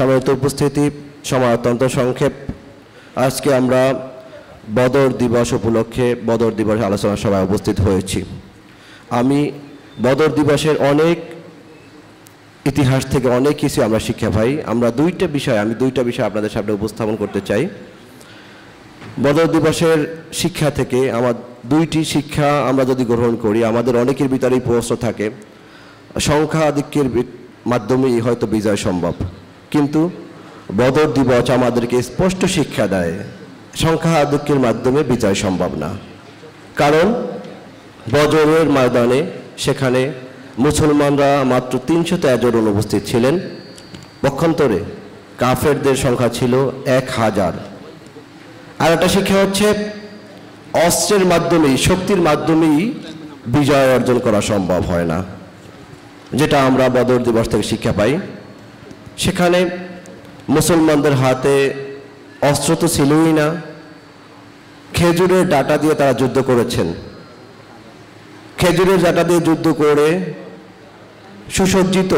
সম্মানিত উপস্থিতি, সময় অত্যন্ত সংক্ষেপ। আজকে আমরা বদর দিবস উপলক্ষে বদর দিবস আলোচনা সভায় উপস্থিত হয়েছি। আমি বদর দিবসের অনেক ইতিহাস থেকে অনেক কিছু আমরা শিক্ষা পাই। আমি দুইটা বিষয় আপনাদের সামনে উপস্থাপন করতে চাই। বদর দিবসের শিক্ষা থেকে আমার দুইটি শিক্ষা আমরা যদি গ্রহণ করি, আমাদের অনেকের ভিতরেই প্রশ্ন থাকে, সংখ্যা আধিক্যের মাধ্যমেই হয়তো বিজয় সম্ভব, কিন্তু বদর দিবস আমাদেরকে স্পষ্ট শিক্ষা দেয় সংখ্যা আধিক্যের মাধ্যমে বিজয় সম্ভব না। কারণ বদরের ময়দানে সেখানে মুসলমানরা মাত্র 313 জন উপস্থিত ছিলেন, পক্ষান্তরে কাফেরদের সংখ্যা ছিল 1000। আর একটা শিক্ষা হচ্ছে অস্ত্রের মাধ্যমেই, শক্তির মাধ্যমেই বিজয় অর্জন করা সম্ভব হয় না, যেটা আমরা বদর দিবস থেকে শিক্ষা পাই। সেখানে মুসলমানদের হাতে অস্ত্র তো ছিলই না, খেজুরের ডাঁটা দিয়ে তারা যুদ্ধ করেছেন। খেজুরের ডাঁটা দিয়ে যুদ্ধ করে সুসজ্জিত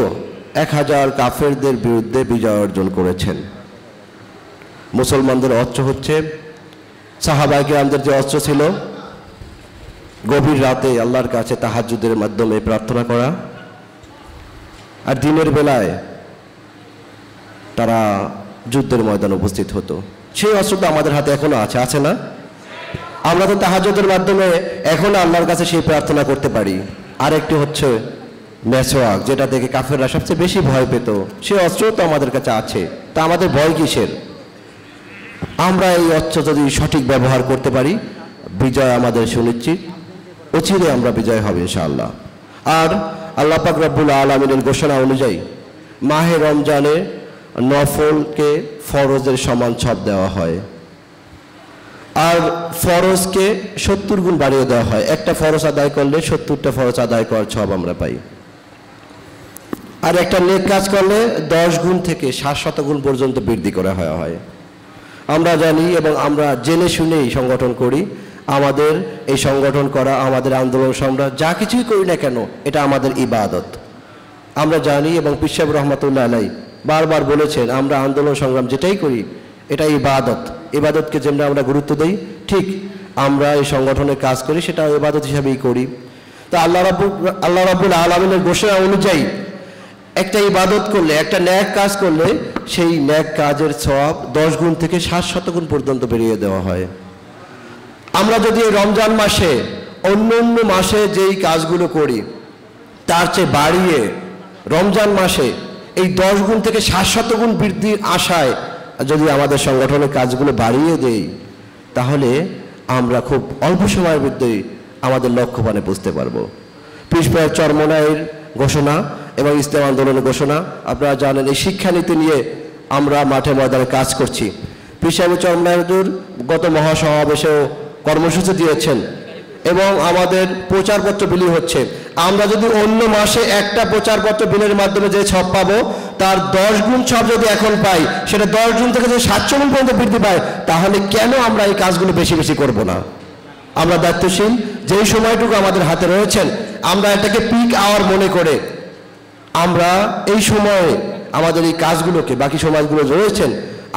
1000 কাফেরদের বিরুদ্ধে বিজয় অর্জন করেছেন। মুসলমানদের অস্ত্র হচ্ছে সাহাবায়ে কিরামদের যে অস্ত্র ছিল, গভীর রাতে আল্লাহর কাছে তাহাজ্জুদের মাধ্যমে প্রার্থনা করা, আর দিনের বেলায় তারা যুদ্ধের ময়দানে উপস্থিত হতো। সেই অস্ত্র তো আমাদের হাতে এখনো আছে না? আমরা তো তাহাজ্জুদের মাধ্যমে এখনো আল্লাহর কাছে সেই প্রার্থনা করতে পারি। আরেকটি হচ্ছে মেসওয়াক, যেটা থেকে কাফেররা সবচেয়ে বেশি ভয় পেত, সেই অস্ত্র তো আমাদের কাছে আছে। তা আমাদের ভয় কিসের? আমরা এই অস্ত্র যদি সঠিক ব্যবহার করতে পারি, বিজয় আমাদের সুনিশ্চিত, অচিরে আমরা বিজয় হবে ইনশাআল্লাহ। আর আল্লাহ পাক রব্বুল আলামিনের ঘোষণা অনুযায়ী মাহে রমজানে নফলকে ফরজের সমান সব দেওয়া হয়, আর ফরজকে 70 গুণ বাড়িয়ে দেওয়া হয়। একটা ফরজ আদায় করলে 70টা ফরজ আদায় করার সব আমরা পাই। আর একটা নেক কাজ করলে 10 গুণ থেকে 700 গুণ পর্যন্ত বৃদ্ধি করা হয়। আমরা জানি এবং আমরা জেনে শুনেই সংগঠন করি। আমাদের এই সংগঠন করা, আমাদের আন্দোলন সংগ্রাম যা কিছুই করি না কেন, এটা আমাদের ইবাদত। আমরা জানি এবং পীর সাহেব রহমাতুল্লাহ আলাইহি বারবার বলেছেন, আমরা আন্দোলন সংগ্রাম যেটাই করি এটা ইবাদত। ইবাদতকে যেমন আমরা গুরুত্ব দেই, ঠিক আমরা এই সংগঠনের কাজ করি সেটা ইবাদত হিসাবেই করি। তো আল্লাহ রাব্বুল আলামিনের ঘোষণা অনুযায়ী একটা ইবাদত করলে, একটা ন্যাক কাজ করলে, সেই ন্যাক কাজের সওয়াব 10 গুণ থেকে 700 গুণ পর্যন্ত বেরিয়ে দেওয়া হয়। আমরা যদি এই রমজান মাসে অন্য মাসে যেই কাজগুলো করি তার চেয়ে বাড়িয়ে রমজান মাসে এই 10 গুণ থেকে 700 গুণ বৃদ্ধির আশায় যদি আমাদের সংগঠনের কাজগুলো বাড়িয়ে দেই, তাহলে আমরা খুব অল্প সময়ের মধ্যেই আমাদের লক্ষ্যমানে বুঝতে পারবো। পীর চরমনাইয়ের ঘোষণা এবং ইসলাম আন্দোলনের ঘোষণা আপনারা জানেন। এই শিক্ষানীতি নিয়ে আমরা মাঠে ময়দানে কাজ করছি। পীর চরমনাইয়ের গত মহাসমাবেশেও কর্মসূচি দিয়েছেন এবং আমাদের প্রচারপত্র বিলি হচ্ছে। আমরা যদি অন্য মাসে একটা প্রচারপত্র বিলের মাধ্যমে যে সব পাবো, তার 10 গুণ সব যদি এখন পাই, সেটা 10 গুণ থেকে যদি 700 গুণ পর্যন্ত বৃদ্ধি পায়, তাহলে কেন আমরা এই কাজগুলো বেশি বেশি করব না? আমরা দায়িত্বশীল, যেই সময়টুকু আমাদের হাতে রয়েছেন আমরা এটাকে পিক আওয়ার মনে করে আমরা এই সময়ে আমাদের এই কাজগুলোকে, বাকি সমাজগুলো রয়েছেন,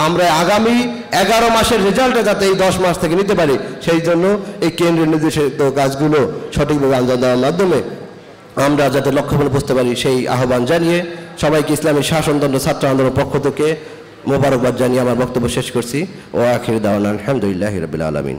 আমরা আগামী 11 মাসের রেজাল্টটা যাতে এই 10 মাস থেকে নিতে পারি, সেই জন্য এই কেন্দ্রের নির্দেশিত কাজগুলো সঠিকভাবে আঞ্জাম দেওয়ার মাধ্যমে আমরা যাতে লক্ষ্যমানে বুঝতে পারি, সেই আহ্বান জানিয়ে সবাইকে ইসলামী শাসনতন্ত্র ছাত্র আন্দোলনের পক্ষ থেকে মোবারকবাদ জানিয়ে আমার বক্তব্য শেষ করছি। ও আখির দাওয়ানা আলহামদুলিল্লাহি রাব্বিল আলামিন।